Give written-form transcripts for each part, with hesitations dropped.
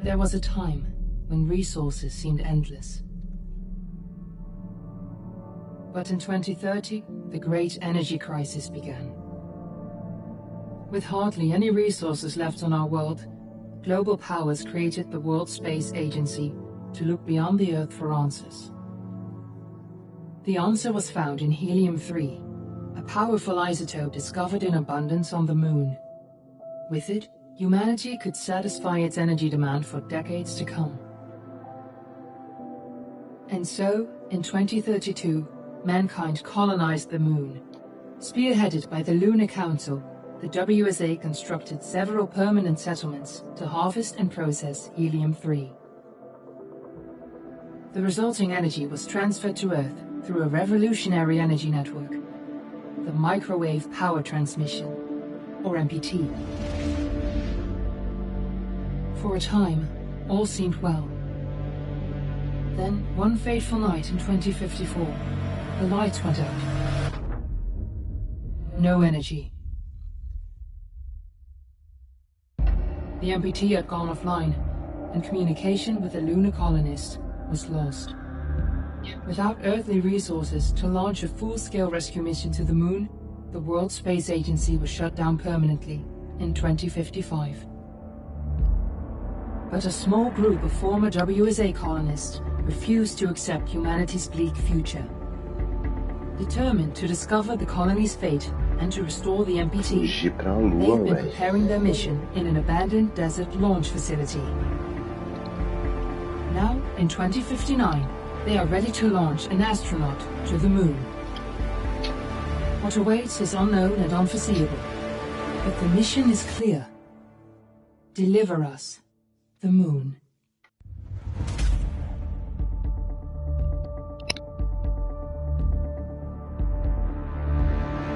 There was a time when resources seemed endless. But in 2030, the great energy crisis began. With hardly any resources left on our world, global powers created the World Space Agency to look beyond the Earth for answers. The answer was found in helium-3, a powerful isotope discovered in abundance on the Moon. With it, humanity could satisfy its energy demand for decades to come. And so, in 2032, mankind colonized the Moon. Spearheaded by the Lunar Council, the WSA constructed several permanent settlements to harvest and process helium-3. The resulting energy was transferred to Earth through a revolutionary energy network, the Microwave Power Transmission, or MPT. For a time, all seemed well. Then, one fateful night in 2054, the lights went out. No energy. The MPT had gone offline, and communication with the lunar colonists was lost. Without earthly resources to launch a full-scale rescue mission to the Moon, the World Space Agency was shut down permanently in 2055. But a small group of former WSA colonists refused to accept humanity's bleak future. Determined to discover the colony's fate and to restore the MPT, they've been preparing their mission in an abandoned desert launch facility. Now, in 2059, they are ready to launch an astronaut to the Moon. What awaits is unknown and unforeseeable, but the mission is clear. Deliver us the Moon.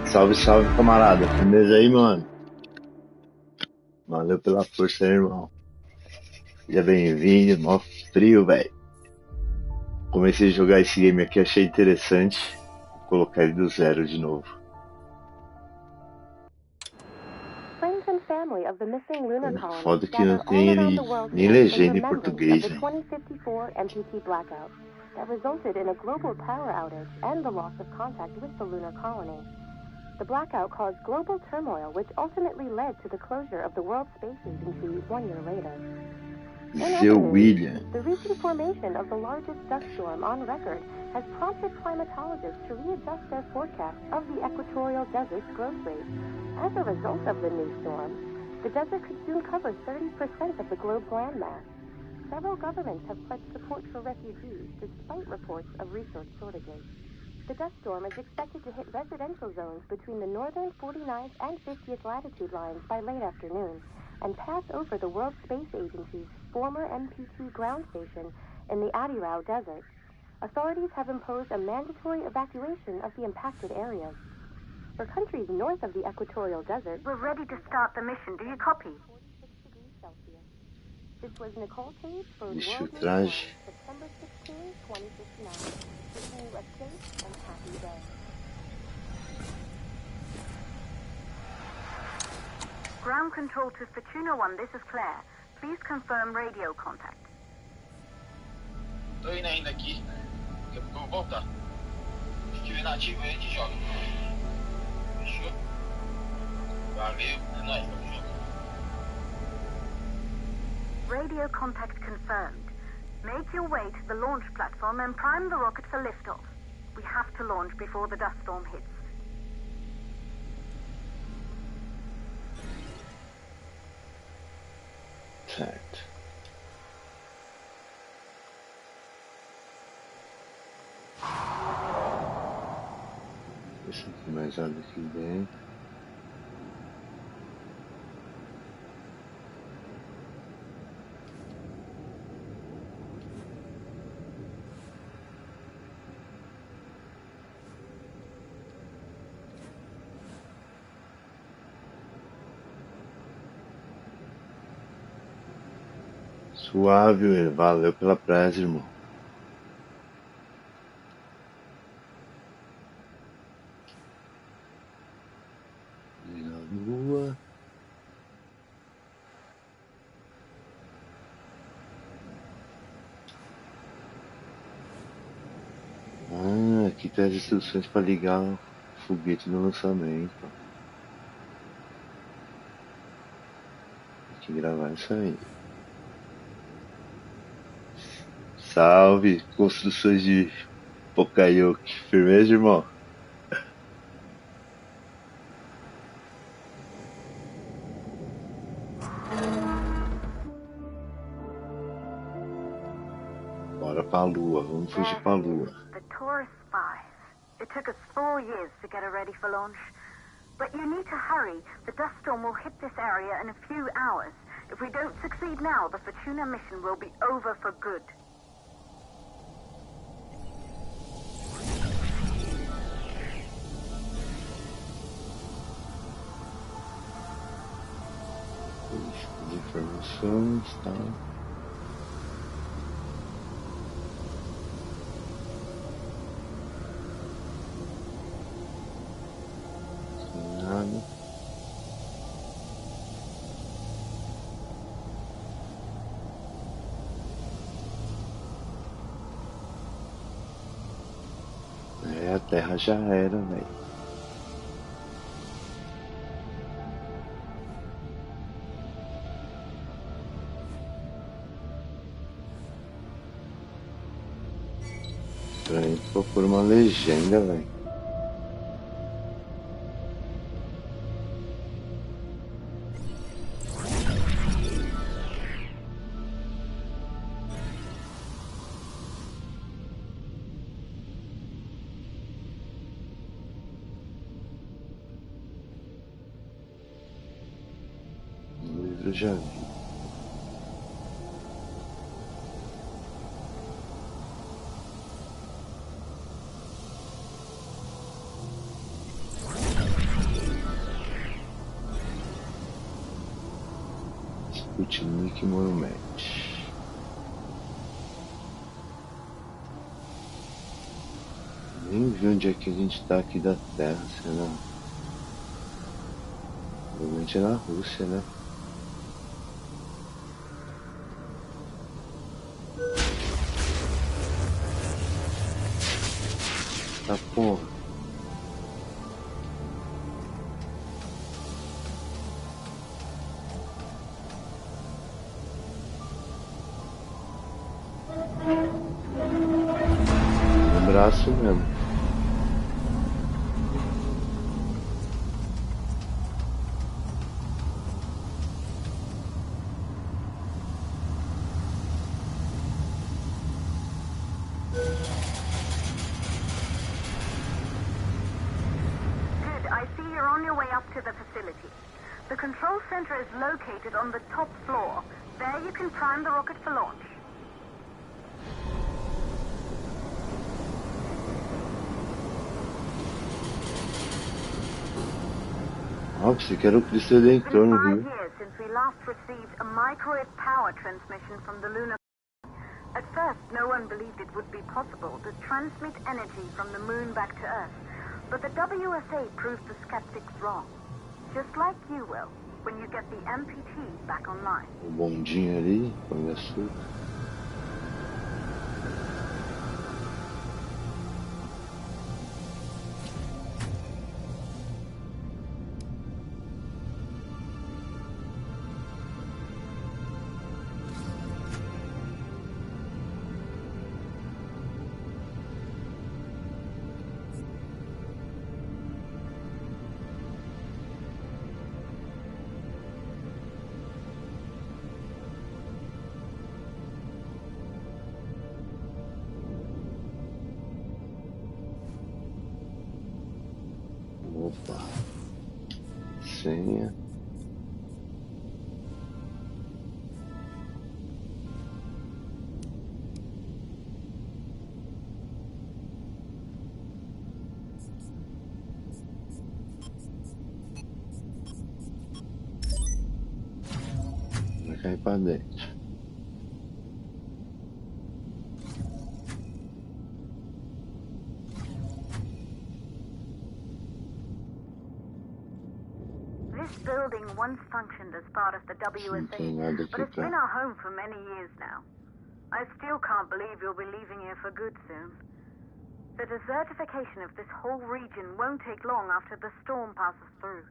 Salve, salve, camarada. Firmeza aí, mano. Valeu pela força aí, irmão. Seja bem-vindo. Mó frio, velho. Comecei a jogar esse game aqui, achei interessante. Vou colocar ele do zero de novo. Foda que não tem nem legenda em português, né? That resulted in a global power outage and the loss of contact with the lunar colony. The blackout caused global turmoil, which ultimately led to the closure of the World Space Agency 1 year later. The recent formation of the largest dust storm on record has prompted climatologists to readjust their forecasts of the equatorial desert's growth rate. As a result of the new storm, the desert could soon cover 30% of the globe's landmass. Several governments have pledged support for refugees despite reports of resource shortages. The dust storm is expected to hit residential zones between the northern 49th and 50th latitude lines by late afternoon and pass over the World Space Agency's former MPT ground station in the Adirau Desert. Authorities have imposed a mandatory evacuation of the impacted areas. For countries north of the equatorial desert, we're ready to start the mission. Do you copy? This was Nicole Cage for World News September 16, 2059. Wishing you a safe and happy day. Ground control to Fortuna 1, this is Claire. Please confirm radio contact. Tô indo ainda aqui. Eu vou voltar. Se estiver nativo aí, a gente joga. Fechou? Valeu, é nóis, tamo junto. Radio contact confirmed. Make your way to the launch platform and prime the rocket for liftoff. We have to launch before the dust storm hits. Certo. Deixa eu ter mais água aqui dentro. Suave, valeu pela prece, irmão. Na lua. aqui tem as instruções para ligar o foguete no lançamento. Tem que gravar isso aí. Salve, construções de Pokayoke. Firmeza, irmão? Bora pra lua, vamos fugir pra lua. The Taurus 5. It took us 4 years to get it ready for launch. But you need to hurry. The dust storm will hit this area in a few hours. If we don't succeed now, the Fortuna mission will be over for good. As informações, tá? Nada. A Terra já era, velho. Estranho, vou pôr uma legenda, velho. Eu já vi. Sputnik Monument. Nem vi onde é que a gente tá aqui da Terra, será? Provavelmente é na Rússia, né? Tá porra. No braço mesmo. The control center is located on the top floor. There you can prime the rocket for launch. Você quer o Cristo Redentor no Rio. It's been 5 years since we last received a microwave power transmission from the lunar. At first, no one believed it would be possible to transmit energy from the moon back to Earth. But the WSA proved the skeptics wrong. Just like you will, when you get the MPT back online. O bondinho ali, com açúcar. Opa, senha. Vai cair pra dentro. This building once functioned as part of the WSA, but it's been our home for many years now. I still can't believe you'll be leaving here for good soon. The desertification of this whole region won't take long after the storm passes through.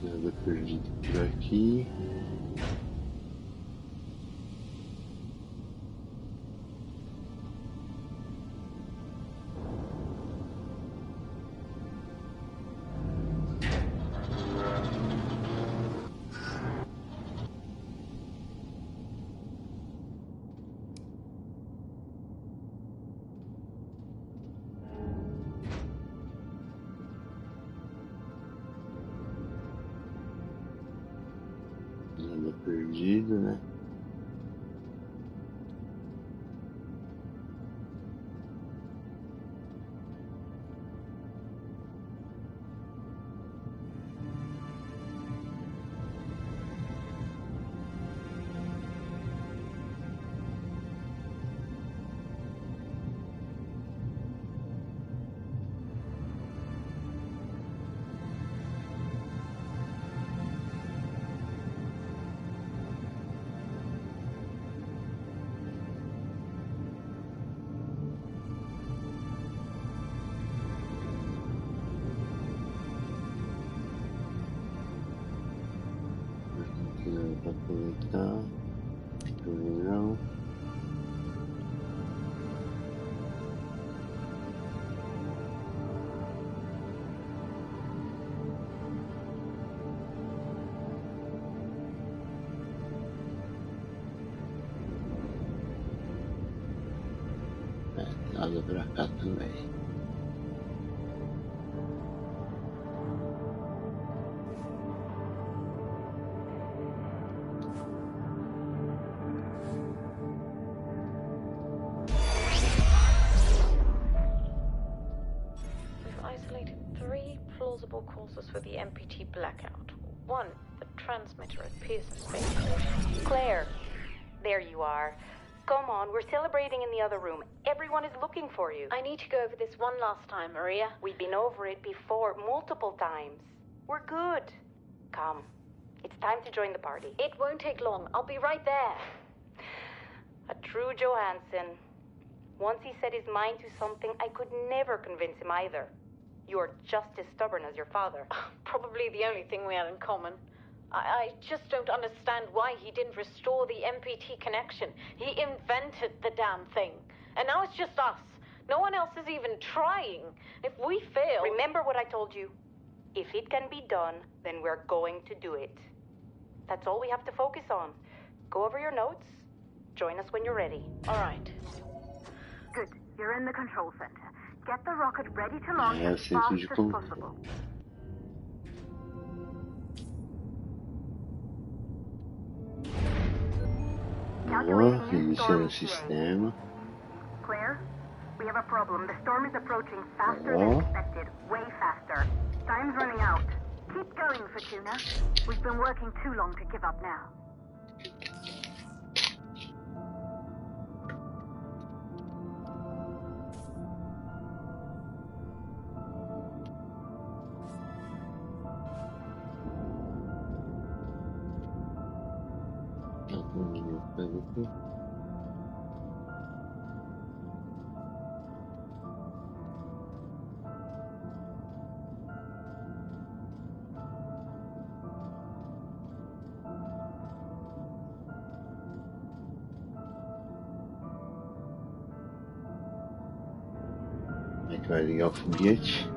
Nada perdido por aqui. Nada perdido, né? Para aproveitar, verão. Nada para cá também. Isolated 3 plausible causes for the MPT blackout. 1, the transmitter at Pearson Space Station. Claire, there you are. Come on, we're celebrating in the other room. Everyone is looking for you. I need to go over this one last time, Maria. We've been over it before, multiple times. We're good. Come, it's time to join the party. It won't take long. I'll be right there. A true Johansson. Once he set his mind to something, I could never convince him either. You're just as stubborn as your father. Probably the only thing we had in common. I just don't understand why he didn't restore the MPT connection. He invented the damn thing. And now it's just us. No one else is even trying. If we fail... Remember what I told you. If it can be done, then we're going to do it. That's all we have to focus on. Go over your notes. Join us when you're ready. All right. Good. You're in the control center. Get the rocket ready to launch É o as centro fast de as comando. possible. Boa, iniciando o sistema. Clear? We have a problem. The storm is approaching faster than expected. Way faster. Time's running out. Keep going, Fortuna. We've been working too long to give up now. Como é que vai ligar o foguete?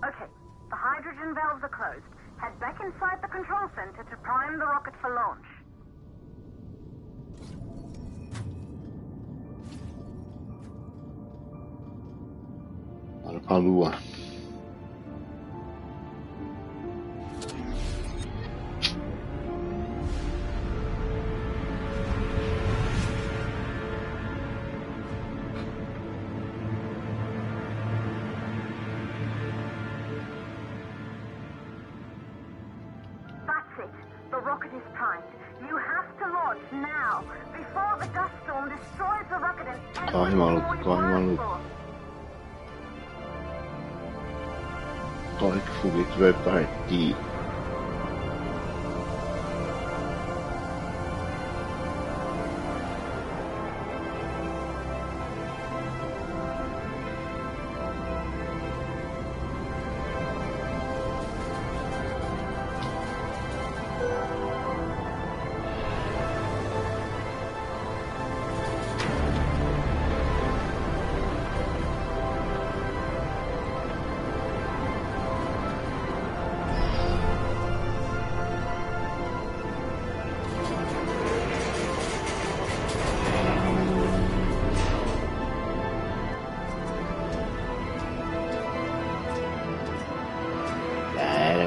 Okay, the hydrogen valves are closed. Head back inside the control center to prime the rocket for launch. Bora pra lua. That's it. The rocket is primed. You have to launch now, before the dust storm destroys the rocket and Corre, maluco, corre, maluco. Corre que o foguete vai partir.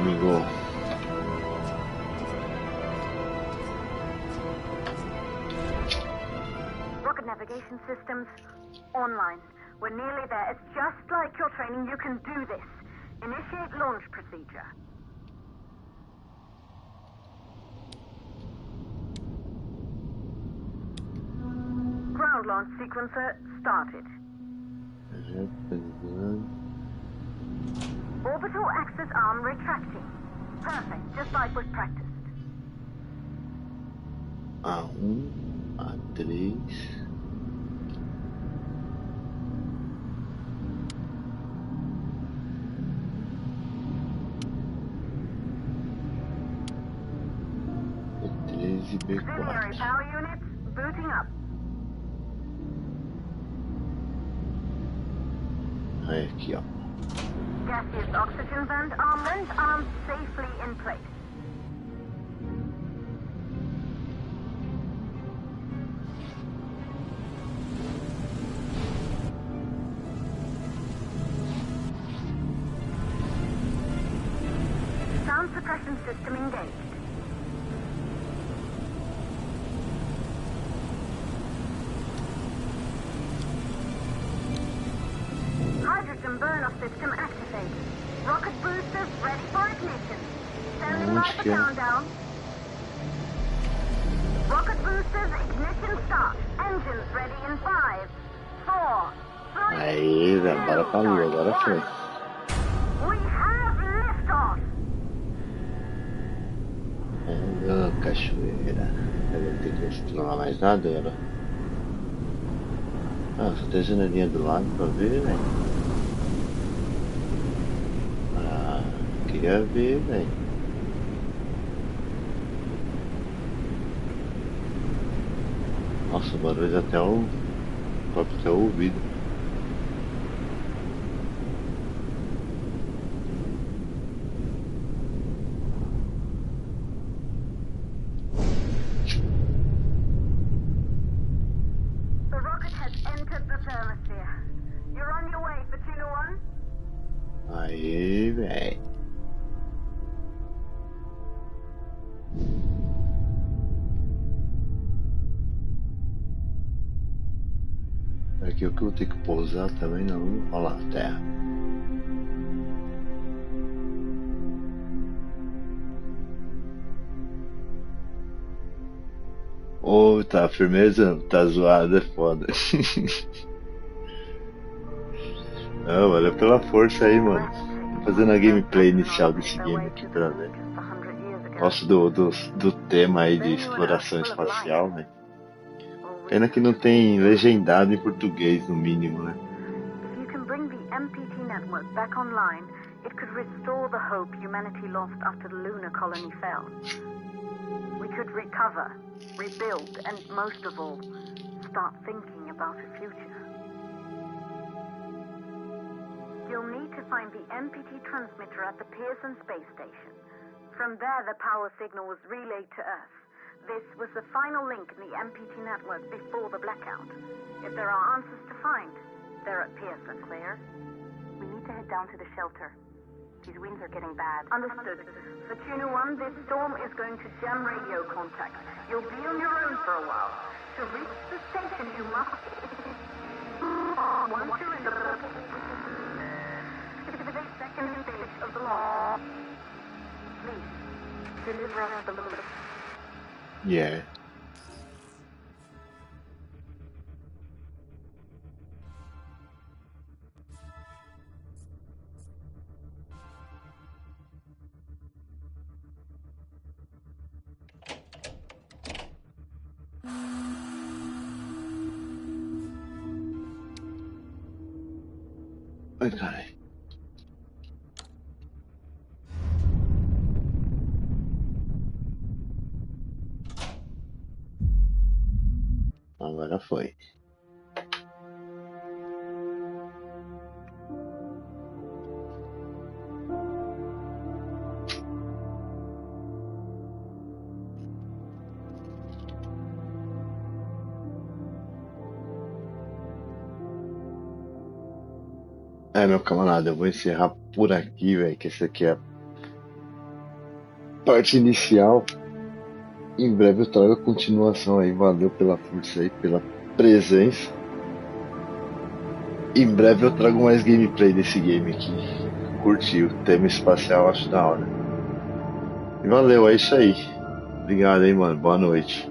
Amigo. navigation systems online. We're nearly there. It's just like your training. You can do this. Initiate launch procedure. Ground launch sequencer started. Orbital axis arm retracting. Perfect, just like was practiced. A1, A3. B3 e Auxiliary B4. power units booting up. Aí aqui, ó. Gaseous oxygen vent arms safely in place. Sound suppression system engaged. Hydrogen burn-off system activated. Rocket boosters ready for ignition. Standing by for countdown. Rocket boosters ignition start. Engines ready in 5, 4, 3, Aí, velho, bora pra lua, agora foi. We have liftoff. Cachoeira. Eu não tenho que explorar mais nada, era. Ah, só tem janelinha do lado pra ver, velho. Ah, queria ver, velho. Nossa, o barulho até o próprio até o ouvido. The rocket has entered the thermosphere. You're on your way, Fortuna 1. Aí, velho. Aqui o que eu vou ter que pousar também não. Olha lá, terra. Ô, tá firmeza? Tá zoado, é foda. Não, valeu pela força aí, mano. Tô fazendo a gameplay inicial desse game aqui pra ver. Gosto do tema aí de exploração espacial, né? Pena que não tem legendado em português, no mínimo, né? If you can bring the MPT network back online, it could restore the hope humanity lost after the lunar colony fell. We could recover, rebuild, and most of all, start thinking about a future. You'll need to find the MPT transmitter at the Pearson space station. From there, the power signal was relayed to Earth. This was the final link in the MPT network before the blackout. If there are answers to find, they're at Pearson. Clear? We need to head down to the shelter. These winds are getting bad. Understood. Fortuna 1, this storm is going to jam radio contact. You'll be on your own for a while. To reach the station, you must... Once you're in the... second stage of the launch. Please, deliver us the loop. Yeah. Ai, carai. Agora foi. É, meu camarada, eu vou encerrar por aqui, velho, que essa aqui é a parte inicial. Em breve eu trago a continuação aí. Valeu pela força aí, pela presença. Em breve eu trago mais gameplay desse game aqui. Curti o tema espacial, acho da hora. E valeu, é isso aí. Obrigado aí, mano. Boa noite.